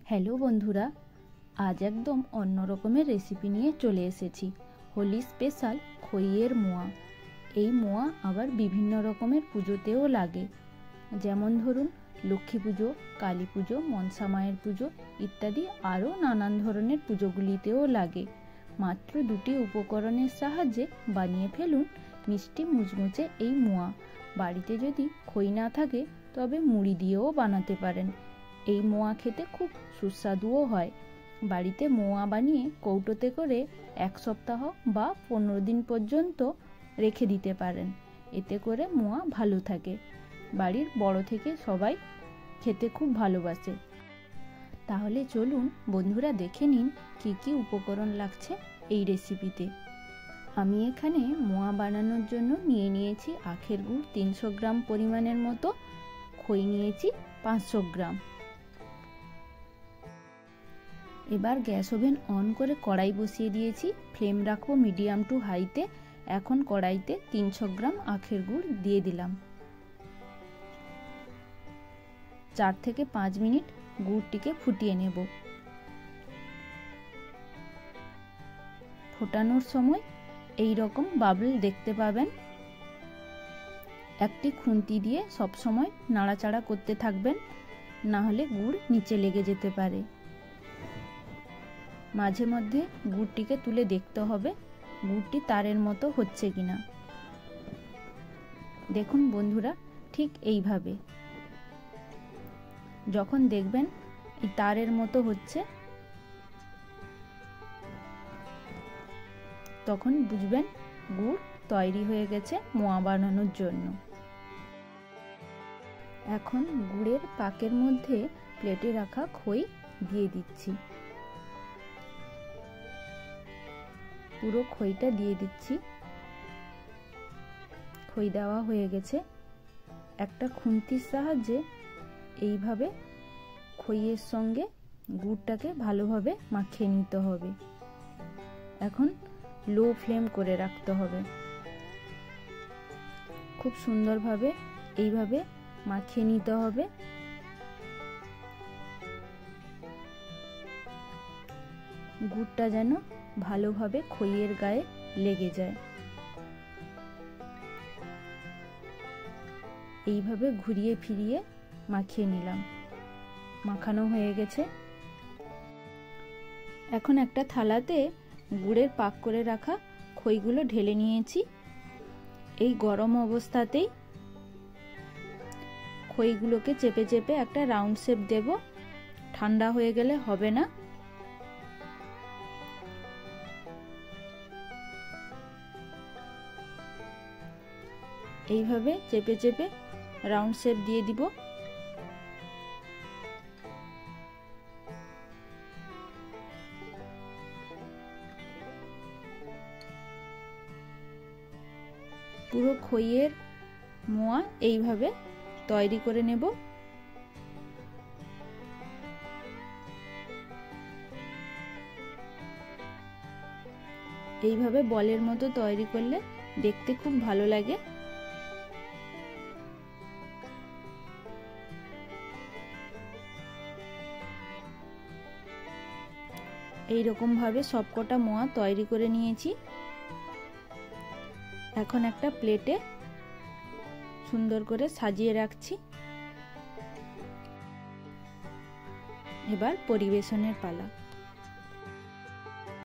Hello বন্ধুরা, আজ একদম অন্য রকমের রেসিপি নিয়ে চলে এসেছি। হোলি স্পেশাল খইয়ের মোয়া। এই মোয়া আবার বিভিন্ন রকমের পুজোতেও লাগে, যেমন ধরুন লক্ষ্মী পুজো, কালী পুজো, মনসা মায়ের পুজো ইত্যাদি আরও নানান ধরনের পুজোগুলিতেও লাগে। মাত্র দুটি উপকরণের সাহায্যে বানিয়ে ফেলুন মিষ্টি মুচমুচে এই মোয়া। বাড়িতে যদি খই না থাকে তবে মুড়ি দিয়েও বানাতে পারেন। এই মোয়া খেতে খুব সুস্বাদুও হয়। বাড়িতে মোয়া বানিয়ে কৌটোতে করে 1 সপ্তাহ বা 15 দিন পর্যন্ত রেখে দিতে পারেন। এতে করে মোয়া ভালো থাকে। বাড়ির বড় থেকে সবাই খেতে খুব ভালোবাসে। তাহলে চলুন বন্ধুরা দেখে নিন কি কি উপকরণ লাগছে এই রেসিপিতে। আমি এখানে মোয়া বানানোর জন্য নিয়ে নিয়েছি আখের গুড় 300 গ্রাম পরিমাণের মতো, খই নিয়েছি 500 গ্রাম। এবার গ্যাস ওভেন অন করে কড়াই বসিয়ে দিয়েছি। ফ্লেম রাখবো মিডিয়াম টু হাইতে। এখন কড়াইতে 300 গ্রাম আখের গুড় দিয়ে দিলাম। 4 থেকে 5 মিনিট গুড়টিকে ফুটিয়ে নেব। ফোটানোর সময় এই রকম বাবল দেখতে পাবেন। একটি খুন্তি দিয়ে সব সময় নাড়াচাড়া করতে থাকবেন, না হলে গুড় নিচে লেগে যেতে পারে। মাঝে মধ্যে গুড়টিকে তুলে দেখতে হবে গুড়টি তারের মতো হচ্ছে কিনা। দেখুন বন্ধুরা, ঠিক এইভাবে যখন দেখবেন এই তারের মতো হচ্ছে, তখন বুঝবেন গুড় তৈরি হয়ে গেছে মোয়া বানানোর জন্য। এখন গুড়ের পাকের মধ্যে প্লেটে রাখা খই দিয়ে দিচ্ছি। পুরো খইটা দিয়ে দিচ্ছি। খই দেওয়া হয়ে গেছে। একটা খুন্তির সাহায্যে এইভাবে খইয়ের সঙ্গে গুড়টাকে ভালোভাবে মাখিয়ে নিতে হবে। এখন লো ফ্লেম করে রাখতে হবে। খুব সুন্দরভাবে এইভাবে মাখিয়ে নিতে হবে। গুড়টা যেন ভালোভাবে খইয়ের গায়ে লেগে যায়। এইভাবে ঘুরিয়ে ফিরিয়ে মাখিয়ে নিলাম। মাখানো হয়ে গেছে। এখন একটা থালাতে গুড়ের পাক করে রাখা খইগুলো ঢেলে নিয়েছি। এই গরম অবস্থাতেই খইগুলোকে চেপে চেপে একটা রাউন্ড শেপ দেব। ঠান্ডা হয়ে গেলে হবে না। এইভাবে চেপে চেপে রাউন্ড শেপ দিয়ে দিব। পুরো খইয়ের মোয়া এইভাবে তৈরি করে নেব। এইভাবে বলের মতো তৈরি করলে দেখতে খুব ভালো লাগে। এই রকম ভাবে সবকটা মোয়া তৈরি করে নিয়েছি। এখন একটা প্লেটে সুন্দর করে সাজিয়ে রাখছি। এবার পরিবেশনের পালা।